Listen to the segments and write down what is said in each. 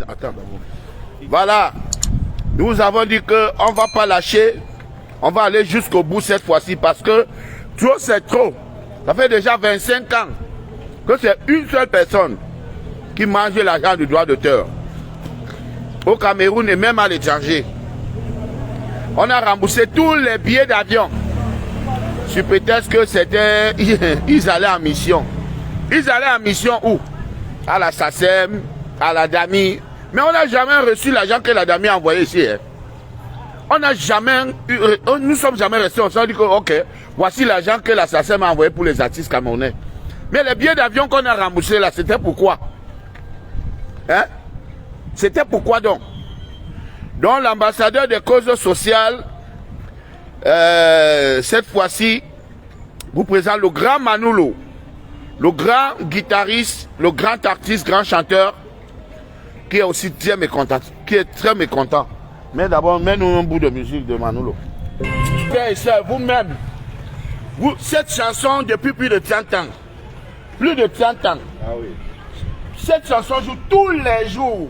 attends. Voilà. Nous avons dit qu'on ne va pas lâcher. On va aller jusqu'au bout cette fois-ci parce que trop c'est trop. Ça fait déjà 25 ans que c'est une seule personne qui mange l'argent du droit d'auteur. Au Cameroun et même à l'étranger. On a remboursé tous les billets d'avion. Sur prétexte que c'était... Ils allaient en mission. Ils allaient en mission où? À la SACEM, à la DAMI. Mais on n'a jamais reçu l'argent que la DAMI a envoyé ici. Hein. On n'a jamais... Nous ne sommes jamais restés. On s'est dit que, ok, voici l'argent que la SACEM a envoyé pour les artistes camerounais. Mais les billets d'avion qu'on a remboursés là, c'était pourquoi? Hein? C'était pourquoi donc? Donc l'ambassadeur des causes sociales, cette fois-ci, vous présente le grand Manoulo, le grand guitariste, le grand artiste, grand chanteur, qui est aussi très mécontent, Mais d'abord, mets-nous un bout de musique de Manoulo. Frères et sœurs, vous-même, cette chanson depuis plus de 30 ans, plus de 30 ans, Ah oui. cette chanson joue tous les jours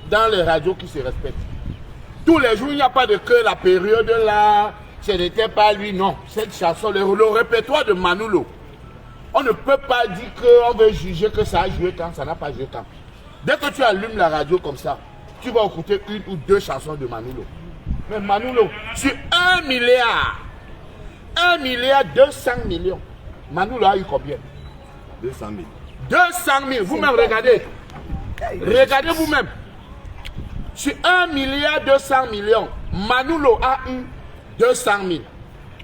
dans les radios qui se respectent. Tous les jours, il n'y a pas de que la période là, ce n'était pas lui, non. Cette chanson, le répertoire de Manoulo, on ne peut pas dire qu'on veut juger que ça a joué quand, ça n'a pas joué quand. Dès que tu allumes la radio comme ça, tu vas écouter une ou deux chansons de Manoulo. Mais Manoulo, sur 1 milliard, 200 millions, Manoulo a eu combien? 200 000. 200 000, vous-même regardez. Regardez vous-même. Sur 1 milliard 200 millions, Manoulo a eu 200 000.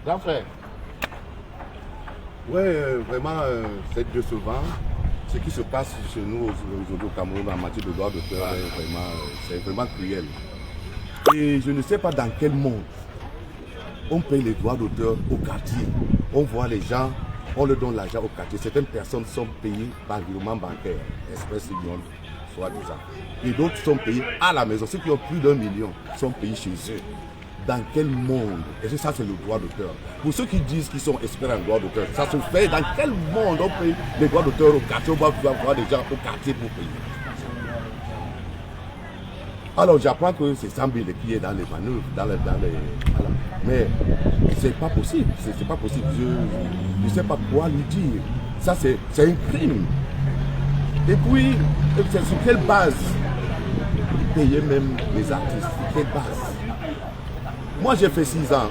Grand frère. Ouais, vraiment, c'est décevant. Ce qui se passe chez nous au Cameroun en matière de droit d'auteur, c'est vraiment cruel. Et je ne sais pas dans quel monde on paye les droits d'auteur au quartier. On voit les gens, on leur donne l'argent au quartier. Certaines personnes sont payées par virement bancaire, Express Union, soit disant. Et d'autres sont payés à la maison. Ceux qui ont plus d'1 million sont payés chez eux. Dans quel monde? Et ça, c'est le droit d'auteur. Pour ceux qui disent qu'ils sont experts en droit d'auteur, ça se fait dans quel monde on paye les droits d'auteur au quartier? On va voir des gens au quartier pour payer. Alors j'apprends que c'est 100 000 qui est dans les manœuvres, voilà. Mais c'est pas possible, c'est pas possible. Je ne sais pas quoi lui dire. Ça c'est un crime. Et puis, c'est sur quelle base payer même les artistes? Sur quelle base? Moi j'ai fait 6 ans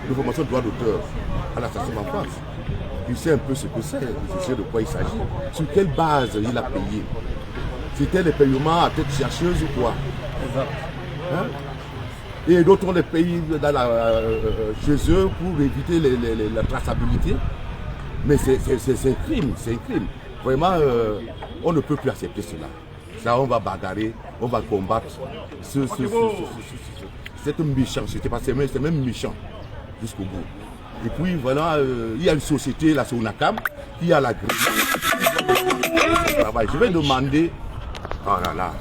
de formation de droit d'auteur à la station en France. Je sais un peu ce que c'est, je sais de quoi il s'agit. Sur quelle base il a payé? C'était les paiements à tête chercheuse ou quoi? Hein? Et d'autres ont les pays chez eux pour éviter la traçabilité. Mais c'est un crime, c'est un crime. Vraiment, on ne peut plus accepter cela. Ça, on va bagarrer, on va combattre cette méchanceté, parce que c'est même méchant jusqu'au bout. Et puis voilà, il y a une société, la Sonacam, qui a la grille. Je vais demander. Oh là là.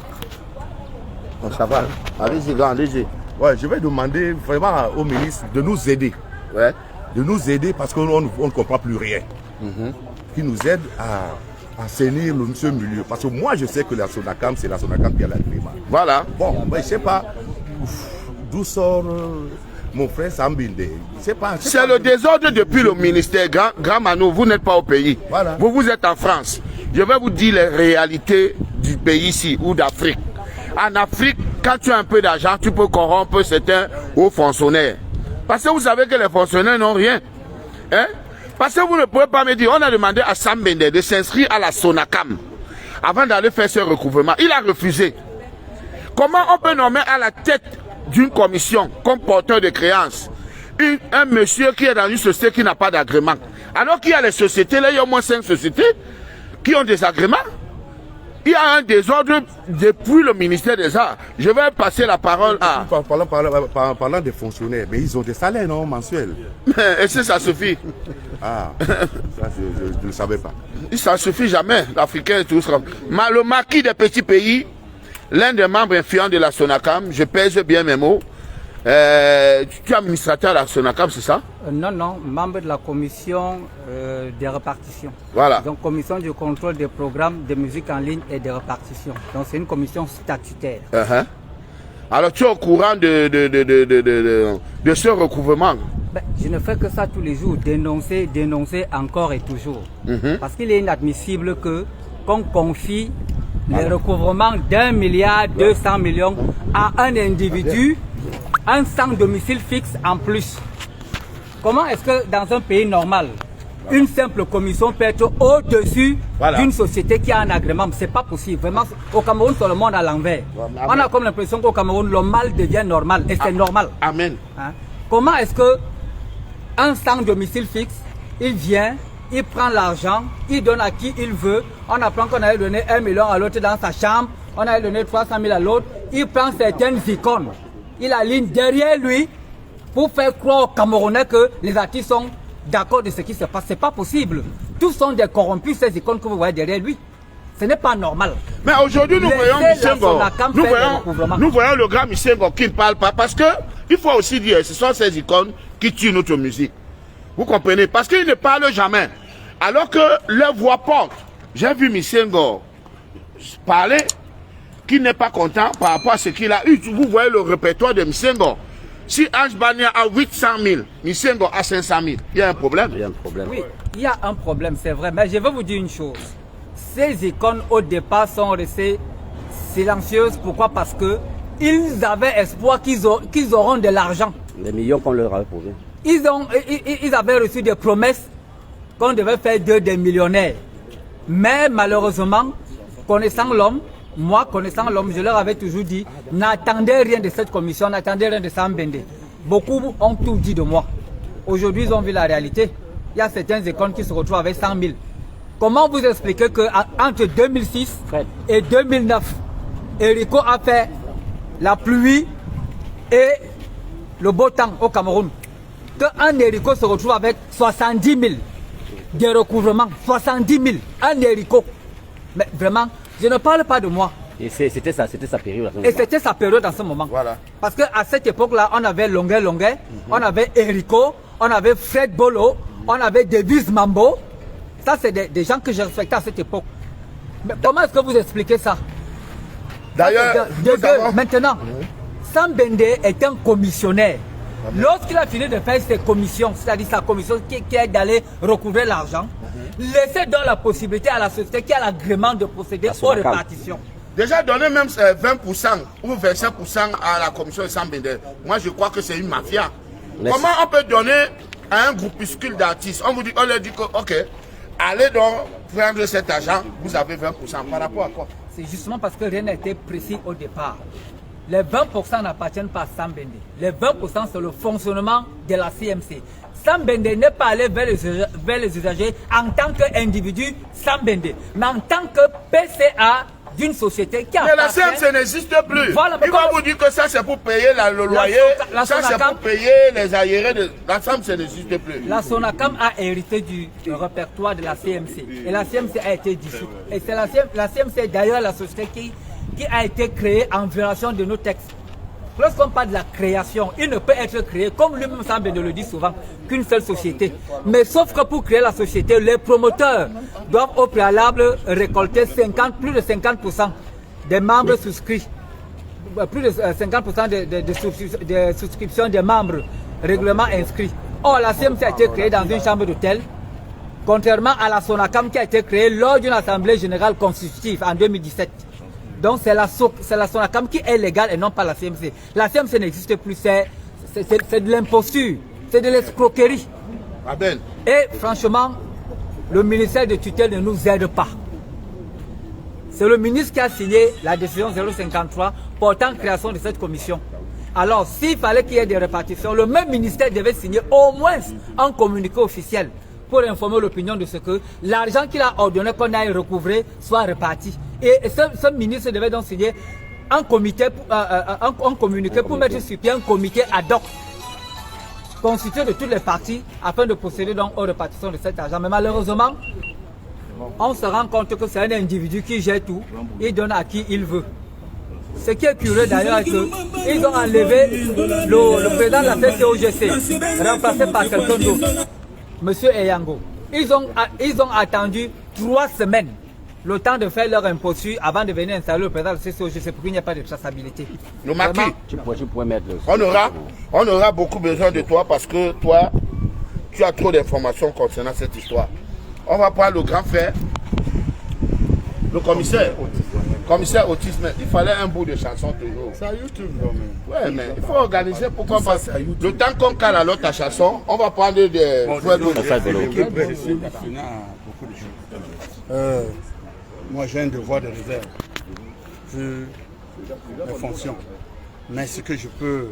Bon, ça va. Allez-y, grand, allez-y. Ouais, je vais demander vraiment au ministre de nous aider. Ouais. De nous aider parce qu'on ne comprend plus rien. Qui nous aide à assainir ce milieu. Parce que moi, je sais que la Sonacam, c'est la Sonacam qui a l'agrément. Voilà. Bon, ben, je ne sais pas d'où sort mon frère Sambinde. C'est le désordre depuis le ministère. Grand Manou, vous n'êtes pas au pays. Voilà. Vous êtes en France. Je vais vous dire les réalités du pays ici ou d'Afrique. En Afrique, quand tu as un peu d'argent, tu peux corrompre certains hauts fonctionnaires. Parce que vous savez que les fonctionnaires n'ont rien. Hein? Parce que vous ne pouvez pas me dire, on a demandé à Sam Bende de s'inscrire à la Sonacam avant d'aller faire ce recouvrement. Il a refusé. Comment on peut nommer à la tête d'une commission comme porteur de créances un monsieur qui est dans une société qui n'a pas d'agrément? Alors qu'il y a les sociétés, là il y a au moins 5 sociétés qui ont des agréments. Il y a un désordre depuis le ministère des Arts. Je vais passer la parole à... Parlant des fonctionnaires, mais ils ont des salaires non mensuels. Est-ce que ça suffit? Ah, ça je ne savais pas. Ça ne suffit jamais, l'Africain et tout ça. Le marquis des petits pays, l'un des membres influents de la Sonacam, je pèse bien mes mots, tu es administrateur à la SONACAM, c'est ça? Non, non, membre de la commission des répartitions. Voilà. Donc, commission du contrôle des programmes de musique en ligne et des répartitions. Donc, c'est une commission statutaire. Alors, tu es au courant de ce recouvrement? Ben, je ne fais que ça tous les jours, dénoncer, dénoncer encore et toujours. Parce qu'il est inadmissible qu'on confie les recouvrements d'1,2 milliard à un individu, un sans domicile fixe en plus. Comment est-ce que dans un pays normal, une simple commission peut être au-dessus d'une société qui a un agrément? C'est pas possible. Vraiment, au Cameroun, tout le monde à l'envers. On a comme l'impression qu'au Cameroun, le mal devient normal. Et c'est normal. Amen. Hein? Comment est-ce que un sans domicile fixe, il vient, il prend l'argent, il donne à qui il veut. On apprend qu'on allait donner 1 million à l'autre dans sa chambre. On allait donner 300 000 à l'autre. Il prend certaines icônes. Il aligne derrière lui pour faire croire aux Camerounais que les artistes sont d'accord de ce qui se passe. C'est pas possible. Tous sont des corrompus, ces icônes que vous voyez derrière lui. Ce n'est pas normal. Mais aujourd'hui, nous voyons nous voyons le grand Michel qui ne parle pas. Parce que, il faut aussi dire, ce sont ces icônes qui tuent notre musique. Vous comprenez? Parce qu'ils ne parlent jamais. Alors que leur voix porte. J'ai vu Michel parler, qui n'est pas content par rapport à ce qu'il a eu. Vous voyez le répertoire de Michel. Si Ange Bania a 800 000, Michel a 500 000, il y a un problème. Il y a un problème. Oui, il y a un problème, c'est vrai. Mais je veux vous dire une chose. Ces icônes, au départ, sont restées silencieuses. Pourquoi? Parce que ils avaient espoir qu'ils auront de l'argent. Les millions qu'on leur avait posés. Ils avaient reçu des promesses qu'on devait faire d'eux des millionnaires. Mais malheureusement, connaissant l'homme, moi, connaissant l'homme, je leur avais toujours dit, n'attendez rien de cette commission, n'attendez rien de Sam Bende. Beaucoup ont tout dit de moi. Aujourd'hui, ils ont vu la réalité. Il y a certains écoles qui se retrouvent avec 100 000. Comment vous expliquez qu'entre 2006 et 2009, Erico a fait la pluie et le beau temps au Cameroun? Qu'un Erico se retrouve avec 70 000 de recouvrement. 70 000, un Erico. Mais vraiment, je ne parle pas de moi. Et c'était sa période. Et c'était sa période en ce moment. Voilà. Parce qu'à cette époque-là, on avait Longuet, on avait Erico, on avait Fred Bolo, on avait Davis Mambo. Ça, c'est des gens que je respectais à cette époque. Mais comment est-ce que vous expliquez ça? D'ailleurs, maintenant, Sam Bende est un commissionnaire. Lorsqu'il a fini de faire ses commissions, c'est-à-dire sa commission qui est d'aller recouvrer l'argent, laissez donc la possibilité à la société qui a l'agrément de procéder aux répartitions. Déjà donner même 20% ou 25% à la commission de Sam Bende, moi je crois que c'est une mafia. Comment on peut donner à un groupuscule d'artistes? On leur dit que, ok, allez donc prendre cet argent, vous avez 20%. Par rapport à quoi? C'est justement parce que rien n'a été précis au départ. Les 20% n'appartiennent pas à Sam Bende. Les 20% c'est le fonctionnement de la CMC. Sam Bende n'est pas allé vers les usagers en tant qu'individu Sam Bende, mais en tant que PCA d'une société qui a. Mais la CMC n'existe plus. Voilà, il va vous dire que ça c'est pour payer le loyer, ça c'est pour payer les arriérés. La CMC n'existe plus. La SONACAM a hérité du répertoire de la CMC. Et la CMC a été dissoute. Et c'est la CMC d'ailleurs la société qui a été créée en violation de nos textes. Lorsqu'on parle de la création, il ne peut être créé, comme lui-même semble de le dire souvent, qu'une seule société. Mais sauf que pour créer la société, les promoteurs doivent au préalable récolter plus de 50% des membres souscrits. Plus de 50% de souscriptions des membres règlement inscrits. Or, la CMC a été créée dans une chambre d'hôtel, contrairement à la SONACAM qui a été créée lors d'une assemblée générale constitutive en 2017. Donc c'est la SONACAM qui est légale et non pas la CMC. La CMC n'existe plus, c'est de l'imposture, c'est de l'escroquerie. Et franchement, le ministère de tutelle ne nous aide pas. C'est le ministre qui a signé la décision 053 portant création de cette commission. Alors s'il fallait qu'il y ait des répartitions, le même ministère devait signer au moins un communiqué officiel pour informer l'opinion de ce que l'argent qu'il a ordonné qu'on aille recouvrer soit réparti. Et ce ministre devait donc signer un communiqué pour mettre sur pied un comité ad hoc constitué de toutes les parties afin de procéder donc aux répartitions de cet argent. Mais malheureusement, on se rend compte que c'est un individu qui gère tout, il donne à qui il veut. Ce qui est curieux d'ailleurs, c'est que ils ont enlevé le président de la CCOGC, remplacé par quelqu'un d'autre, M. Eyango. Ils ont attendu 3 semaines le temps de faire leur imposture avant de venir installer le président de la CCOGC pour qu'il n'y ait pas de traçabilité. Le marquis, Tu pourrais mettre le... on aura beaucoup besoin de toi parce que toi, tu as trop d'informations concernant cette histoire. On va prendre le grand frère, le commissaire. Commissaire autisme, il fallait un bout de chanson toujours. C'est à YouTube, non, mais... Ouais, mais il faut organiser pour qu'on fasse. Le temps qu'on cale alors ta chanson, on va prendre des. Moi, j'ai un devoir de réserve, vu mes fonctions. Mais ce que je peux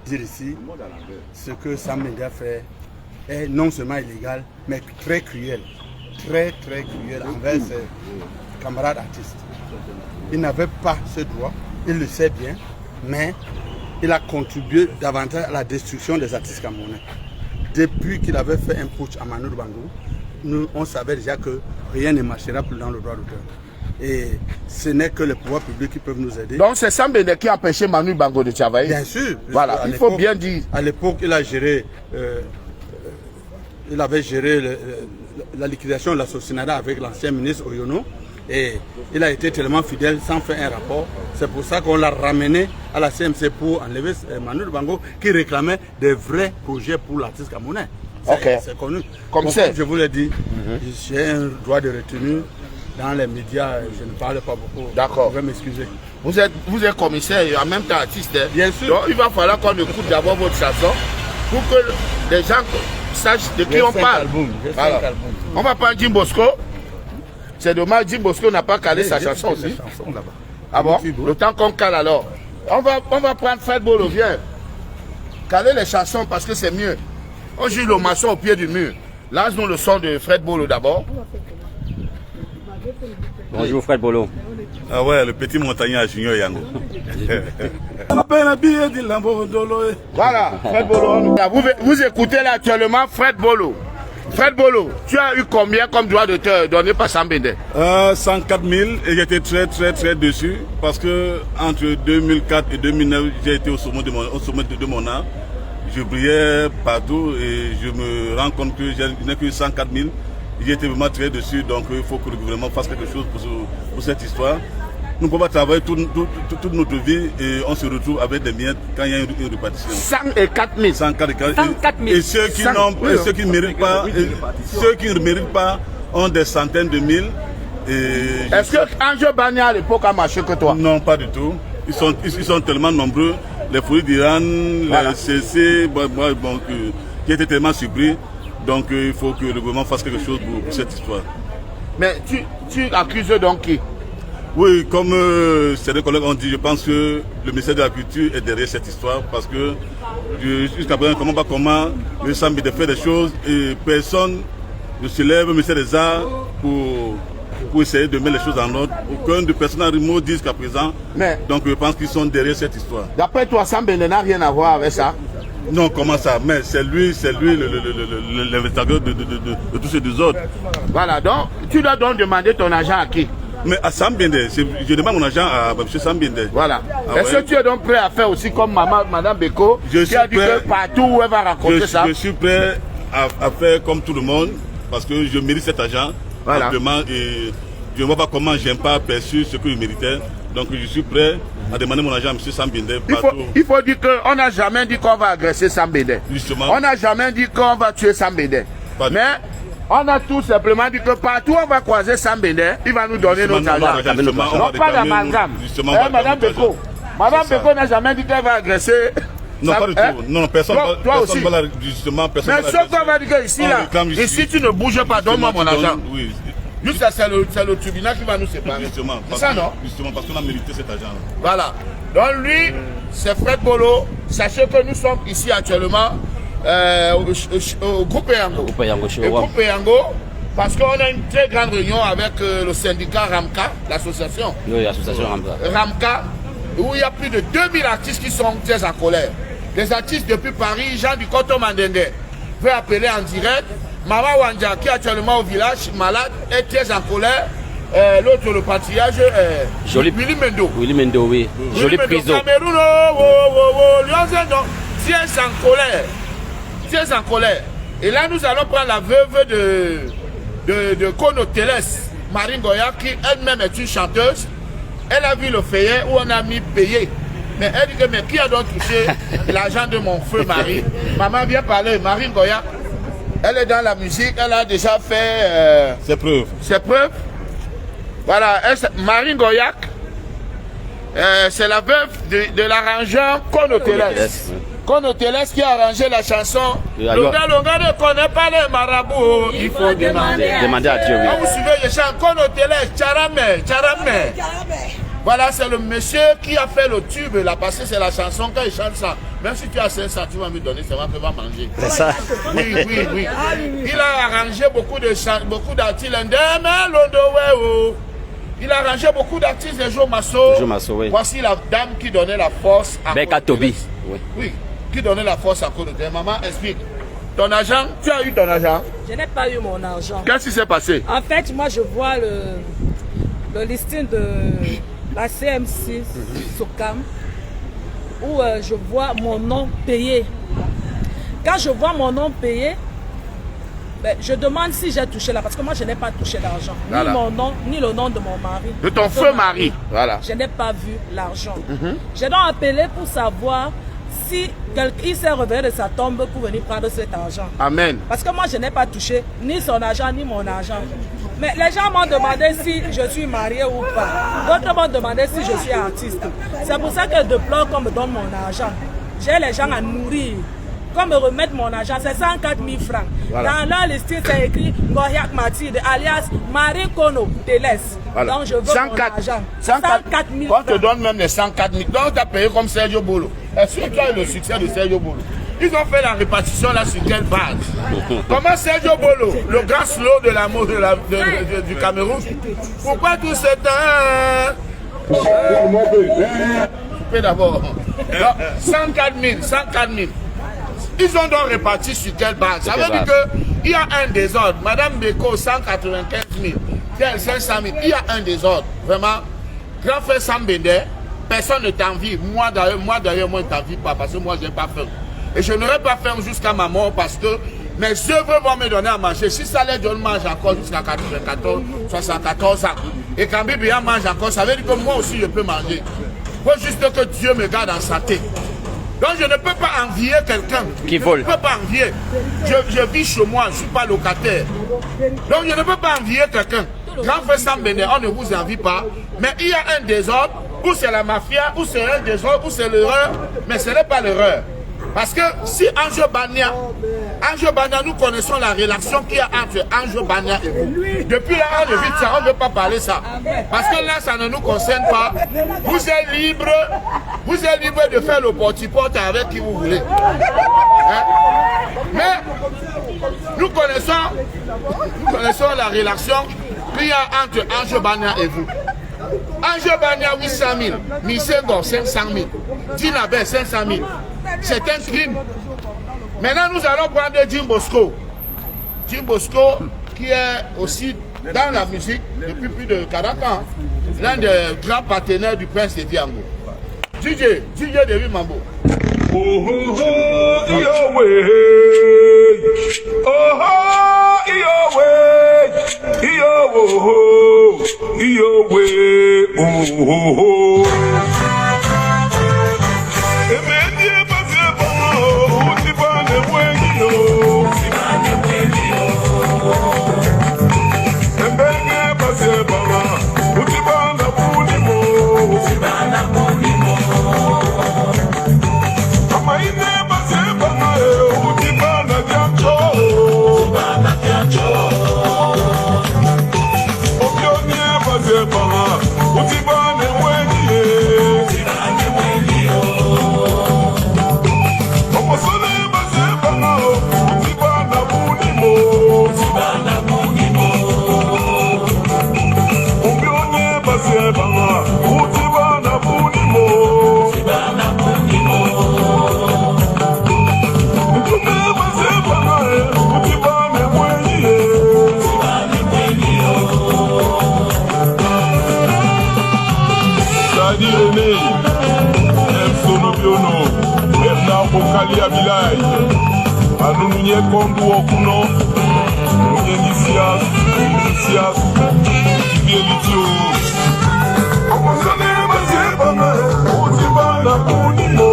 dire ici, ce que Sam Bende a fait est non seulement illégal, mais très cruel. Très, très cruel envers ses camarades artistes. Il n'avait pas ce droit, il le sait bien, mais il a contribué davantage à la destruction des artistes camerounais. Depuis qu'il avait fait un putsch à Manu Dibango, on savait déjà que rien ne marchera plus dans le droit d'auteur. Et ce n'est que les pouvoirs publics qui peuvent nous aider. Donc c'est Sam Bende qui a empêché Manu Dibango de travailler. Bien sûr. Voilà, il faut bien dire. À l'époque, il a géré, il avait géré la liquidation de la Socinada avec l'ancien ministre Oyono. Et il a été tellement fidèle sans faire un rapport. C'est pour ça qu'on l'a ramené à la CMC pour enlever Manu Dibango qui réclamait des vrais projets pour l'artiste camerounais. C'est connu. Comme je vous l'ai dit, j'ai un droit de retenue dans les médias. Je ne parle pas beaucoup. D'accord. Je vais m'excuser. Vous êtes commissaire et en même temps artiste. Hein? Bien sûr. Donc il va falloir qu'on écoute d'abord votre chanson pour que les gens sachent de qui on parle. Alors, on va prendre Jim Bosco. C'est dommage, Jim Bosco n'a pas calé sa chanson aussi. Ah bon? Le temps qu'on cale alors. On va prendre Fred Bolo, viens. Caler les chansons parce que c'est mieux. On joue le maçon au pied du mur. Lance-nous le son de Fred Bolo d'abord. Bonjour Fred Bolo. Ah ouais, le petit montagnard Junior Yango. Voilà, Fred Bolo. Vous écoutez là actuellement Fred Bolo. Fred Bolo, tu as eu combien comme droit d'auteur donné par Sam Bende? 104 000 et j'étais très déçu parce que entre 2004 et 2009, j'ai été au sommet de mon art. Je brillais partout et je me rends compte que je n'ai que 104 000. J'ai été vraiment très déçu, donc il faut que le gouvernement fasse quelque chose pour cette histoire. Nous pouvons travailler toute notre vie et on se retrouve avec des miettes quand il y a une répartition. 104 000. 104 000. Et ceux qui ne méritent pas ont des centaines de mille. Est-ce que Ange Bania à l'époque a marché que toi? Non, pas du tout. Ils sont tellement nombreux. Les fruits d'Iran, les CC, qui étaient tellement surpris. Donc il faut que le gouvernement fasse quelque chose pour cette histoire. Mais tu accuses donc qui? Oui, comme certains collègues ont dit, je pense que le ministère de la Culture est derrière cette histoire parce que jusqu'à présent, comment le Sam Bende fait des choses et personne ne se lève au ministère des Arts pour essayer de mettre les choses en ordre. Aucun de personnes à Rimo dit jusqu'à présent. Mais, donc je pense qu'ils sont derrière cette histoire. D'après toi, Sam Bende n'a rien à voir avec ça? Non, comment ça? Mais c'est lui l'investigateur de tous ces désordres. Voilà, donc tu dois donc demander ton argent à qui? Mais à Sam Bende, je demande mon argent à M. Sam Bende. Voilà. Est-ce que tu es donc prêt à faire aussi comme Madame Beko qui a dit que partout où elle va raconter ça? Je suis prêt à faire comme tout le monde parce que je mérite cet argent. Voilà. Et je ne vois pas comment je n'ai pas perçu ce que je méritais. Donc je suis prêt à demander mon argent à M. Sam Bende. Il faut dire qu'on n'a jamais dit qu'on va agresser Sam Bende. Justement. On n'a jamais dit qu'on va tuer Sam Bende. Mais on a tout simplement dit que partout on va croiser Sam Bende, il va nous donner notre argent. Non, pas d'amalgame. Madame Beko. Madame Beko n'a jamais dit qu'elle va agresser. Non, pas du tout. Non, personne ne va justement. Mais sauf qu'on va dire que ici tu ne bouges pas, donne-moi mon argent. Oui. Juste ça, c'est le tribunal qui va nous séparer. Justement. C'est ça, non? Justement, parce qu'on a mérité cet argent. Voilà. Donc lui, c'est Fred Bolo. Sachez que nous sommes ici actuellement au groupe Eyango. Le groupe Eyango, parce qu'on a une très grande réunion avec le syndicat Ramka, l'association. Oui, l'association Ramka. Ramka, où il y a plus de 2000 artistes qui sont très en colère. Les artistes depuis Paris, Jean du Koto Mandenge, veut appeler en direct. Mama Wanja, qui est actuellement au village, malade, est très en colère l'autre, le patriarche, Joli. Willy Mendo. Willy Mendo, oui. Jolie prison. Cameroun, tiens en colère. Tiens en colère. Et là, nous allons prendre la veuve de Kono Teles, Marine Goya, qui elle-même est une chanteuse. Elle a vu le feuillet où on a mis payé. Mais elle dit que, mais qui a donc touché l'argent de mon feu mari? Maman vient parler, Marine Goya. Elle est dans la musique, elle a déjà fait Ses preuves. ses preuves. Voilà, Marine Goyak, c'est la veuve de l'arrangeur Kono Teles. Kono Teles qui a arrangé la chanson. Longa ne connaît pas les marabouts, il faut demander. Demandez à Dieu, oui. Quand vous suivez le chant Kono Teles, Tcharamé, Tcharamé. Voilà, c'est le monsieur qui a fait le tube là, parce que c'est la chanson quand il chante ça. Même si tu as 500, tu vas me donner, c'est moi qui va manger. C'est ça. Oui. Il a arrangé beaucoup d'artistes. Il a arrangé beaucoup d'artistes de Joe Masso. Oui. Voici la dame qui donnait la force à Beka Tobi. Oui, qui donnait la force à Kono Teles. Maman, explique. Ton argent, tu as eu ton argent? Je n'ai pas eu mon argent. Qu'est-ce qui s'est passé? En fait, moi, je vois le listing de la CMC Socam où je vois mon nom payé. Quand je vois mon nom payé, ben, je demande si j'ai touché là, parce que moi, je n'ai pas touché l'argent. Voilà. Ni mon nom, ni le nom de mon mari. De ton feu mari. Voilà. Je n'ai pas vu l'argent. J'ai donc appelé pour savoir si quelqu'un s'est réveillé de sa tombe pour venir prendre cet argent. Amen. Parce que moi, je n'ai pas touché ni son argent, ni mon argent. Mais les gens m'ont demandé si je suis mariée ou pas. D'autres m'ont demandé si je suis artiste. C'est pour ça que de pleurs qu'on me donne mon argent. J'ai les gens à nourrir. Qu'on me remette mon argent, c'est 104 000 francs. Voilà. Dans leur listing, c'est écrit Ngoriak Mathilde, alias Marie Kono Teles. Voilà. Donc je veux mon argent. 104 000 On te francs. donne même les 104 000. Donc tu as payé comme Sergio Bolo. Est-ce que tu as eu le succès de Sergio Bolo? Ils ont fait la répartition là sur quelle base? Comment Sergio Bolo, le grand slow de l'amour du Cameroun, pourquoi tout ce temps? Coupez d'abord. 104 000, 104 000. Ils ont donc réparti sur quelle base? Ça veut dire qu'il y a un désordre. Madame Beko, 195 000. Tel 500 000. Il y a un désordre. Vraiment. Grand frère Sambende, personne ne t'envie. Moi d'ailleurs, moi, je ne t'envie pas parce que moi, je n'ai pas faim. Et je n'aurai pas faim jusqu'à ma mort parce que mes œuvres vont me donner à manger. Si ça les donne, mange encore jusqu'à 94, 74 ans. Et quand Bibia mange encore, ça veut dire que moi aussi, je peux manger. Il faut juste que Dieu me garde en santé. Donc je ne peux pas envier quelqu'un. Qui vole. Je ne peux pas envier. Je vis chez moi, je ne suis pas locataire. Donc je ne peux pas envier quelqu'un. Grand frère Sambene, on ne vous envie pas. Mais il y a un désordre, ou c'est la mafia, ou c'est un désordre, ou c'est l'erreur. Mais ce n'est pas l'erreur. Parce que si Anjo Bania, nous connaissons la relation qu'il y a entre Anjo Bania et vous. Depuis là, on évite ça, on ne veut pas parler ça. Parce que là, ça ne nous concerne pas. Vous êtes libre de faire le porte-porte avec qui vous voulez. Hein? Mais nous connaissons la relation qu'il y a entre Anjo Bania et vous. Anjo Bania 800 000, Misengo 500 000, Dinabe 500 000. C'est un crime. Maintenant, nous allons prendre Jim Bosco. Jim Bosco, qui est aussi dans la musique depuis plus de 40 ans, l'un des grands partenaires du prince de Diango. DJ de Mambo. Oh oh oh, your way. Oh oh, your way. Your way. Oh oh oh. mokali ya bilai anununye kondu okuno nunye nisias kibielitio akozane bazebanga ozibana kunimo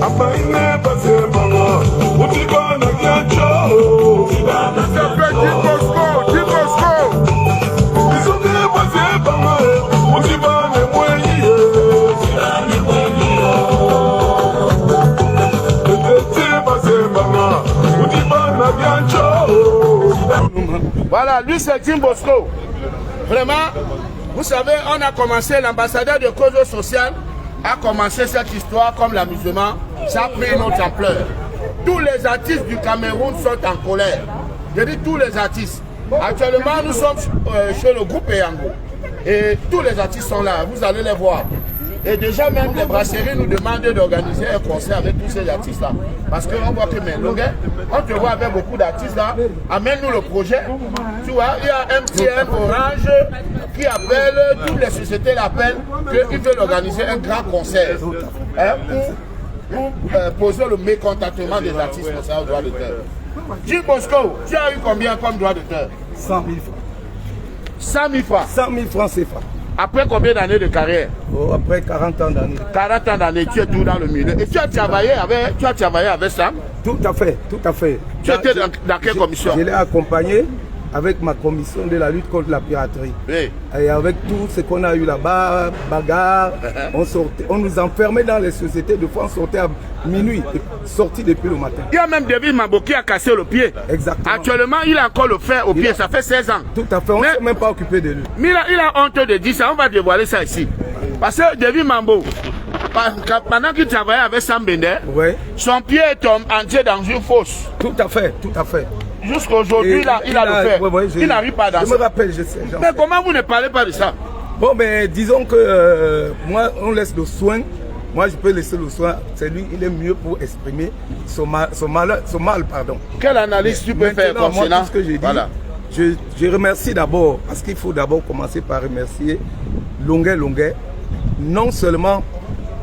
abaine bazebanga ozibana kiacho izoke bazebanga ozibane mwenye Voilà, lui c'est Tim Bosco. Vraiment, vous savez, on a commencé, l'ambassadeur de cause sociale a commencé cette histoire comme l'amusement. Ça a pris une autre ampleur. Tous les artistes du Cameroun sont en colère. Je dis tous les artistes. Actuellement, nous sommes chez le groupe Eyango. Et tous les artistes sont là, vous allez les voir. Et déjà même les brasseries nous demandent d'organiser un concert avec tous ces artistes-là. Parce qu'on voit que Longuet, on te voit avec beaucoup d'artistes là, amène-nous le projet. Tu vois, il y a MTN, Orange, qui appelle, toutes les sociétés l'appellent, qu'ils veulent organiser un grand concert. Hein, pour poser le mécontentement des artistes concernant le droit d'auteur. Jim Bosco, tu as eu combien comme droit d'auteur? 100 000 francs. 100 000 francs. 100 000 francs CFA. Après combien d'années de carrière? Oh, après 40 ans d'années. 40 ans d'années, tu es tout dans le milieu. Et tu as travaillé avec Sam? Tout à fait, tout à fait. Tu étais dans quelle commission? Je l'ai accompagné avec ma commission de la lutte contre la piraterie. Oui. Et avec tout ce qu'on a eu là-bas, bagarre, on nous enfermait dans les sociétés. De fois, on sortait à minuit, sorti depuis le matin. Il y a même David Mambo qui a cassé le pied. Exactement. Actuellement, il a encore le fer au pied, ça fait 16 ans. Tout à fait, on ne s'est même pas occupé de lui. Mais il a honte de dire ça, on va dévoiler ça ici. Parce que David Mambo, pendant qu'il travaillait avec Sam Bender, ouais, son pied est entré dans une fosse. Tout à fait, tout à fait. Jusqu'aujourd'hui, il a le fer. Ouais, il n'arrive pas à danser. Je me rappelle, je sais. Mais comment vous ne parlez pas de ça? Bon, mais disons que moi, on laisse le soin. Moi, je peux laisser le soin. C'est lui, il est mieux pour exprimer son mal, pardon. Quelle analyse tu peux faire comme moi, tout ce que j'ai dit, voilà. je remercie d'abord, parce qu'il faut d'abord commencer par remercier Longuet, non seulement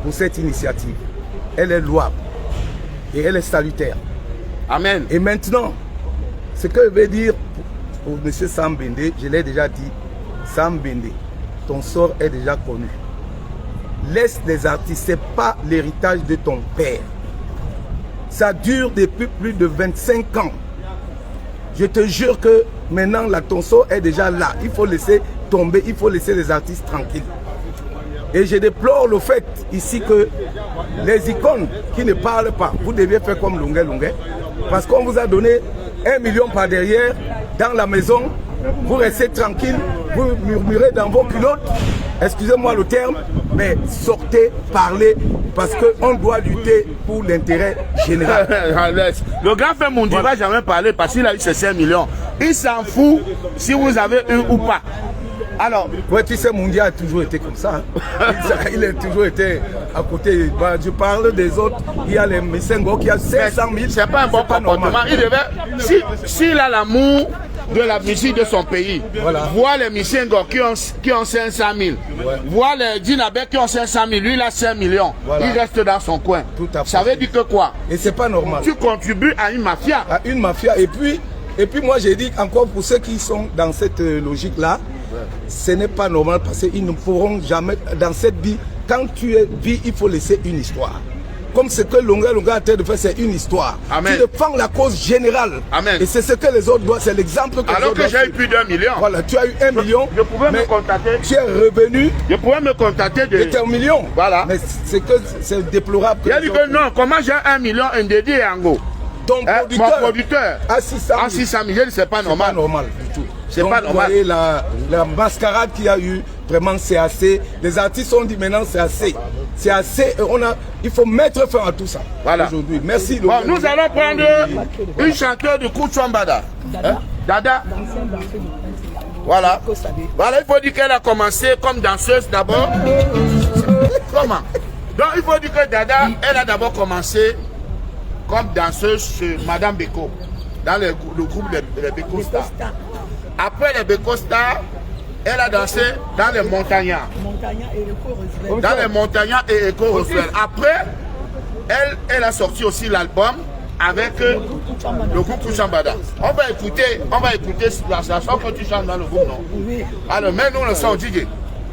pour cette initiative. Elle est louable et elle est salutaire. Amen. Et maintenant, ce que je veux dire pour M. Sam Bende, je l'ai déjà dit, Sam Bende, ton sort est déjà connu. Laisse les artistes, ce n'est pas l'héritage de ton père. Ça dure depuis plus de 25 ans. Je te jure que maintenant, ton sort est déjà là. Il faut laisser tomber, il faut laisser les artistes tranquilles. Et je déplore le fait ici que les icônes qui ne parlent pas, vous deviez faire comme Longuet, parce qu'on vous a donné 1 million par derrière dans la maison, vous restez tranquille, vous murmurez dans vos culottes, excusez-moi le terme, mais sortez, parlez, parce qu'on doit lutter pour l'intérêt général. Le grand frère Mundi ne va jamais parler parce qu'il a eu ses 5 millions. Il s'en fout si vous avez eu ou pas. Alors, ouais, tu sais, Mundi a toujours été comme ça. Hein. Il a toujours été à côté. Bah, je parle des autres. Il y a les Messengo qui a 500 000. C'est pas un bon comportement. Il devait, s'il a l'amour de la musique de son pays, voilà. Voir les Messengo qui ont 500 000, ouais. Voir les Djinabé qui ont 500 000, lui il a 5 millions. Voilà. Il reste dans son coin. Tout à fait. Ça veut dire que quoi? Et c'est pas normal. Tu contribues à une mafia. À une mafia. Et puis moi j'ai dit encore pour ceux qui sont dans cette logique-là, ce n'est pas normal parce qu'ils ne pourront jamais, dans cette vie, quand tu es vie, il faut laisser une histoire. Comme ce que Longuet a été de faire, c'est une histoire. Amen. Tu défends la cause générale. Amen. Et c'est ce que les autres doivent, c'est l'exemple que alors les autres que j'ai eu plus d'1 million. Voilà, tu as eu 1 million. Je pouvais me contenter. Tu es revenu. Je pouvais me contenter de 1 million. Voilà. Mais c'est déplorable. Il a dit que non, comment j'ai 1 million indédié Yango? Ton producteur, mon producteur à 600 000, c'est pas normal. C'est pas normal du tout. C'est pas normal. Vous voyez la mascarade qu'il y a eu, vraiment c'est assez. Les artistes ont dit maintenant c'est assez. C'est assez. Il faut mettre fin à tout ça. Voilà. Aujourd'hui. Merci. Bon, nous allons prendre une chanteuse de Kouchouambada. Dada. Voilà. Voilà, il faut dire qu'elle a commencé comme danseuse d'abord. Comment? Donc il faut dire que Dada, elle a d'abord commencé comme danseuse chez Madame Beko, dans le groupe des Beko Stars. Après les Beko Stars, Elle a dansé dans les montagnards. Dans les montagnards et Echo Roosevelt. Après, elle a sorti aussi l'album avec le groupe Kuchambada. On va écouter la chanson que tu chantes dans le groupe, non? Alors, mets-nous le son, DJ.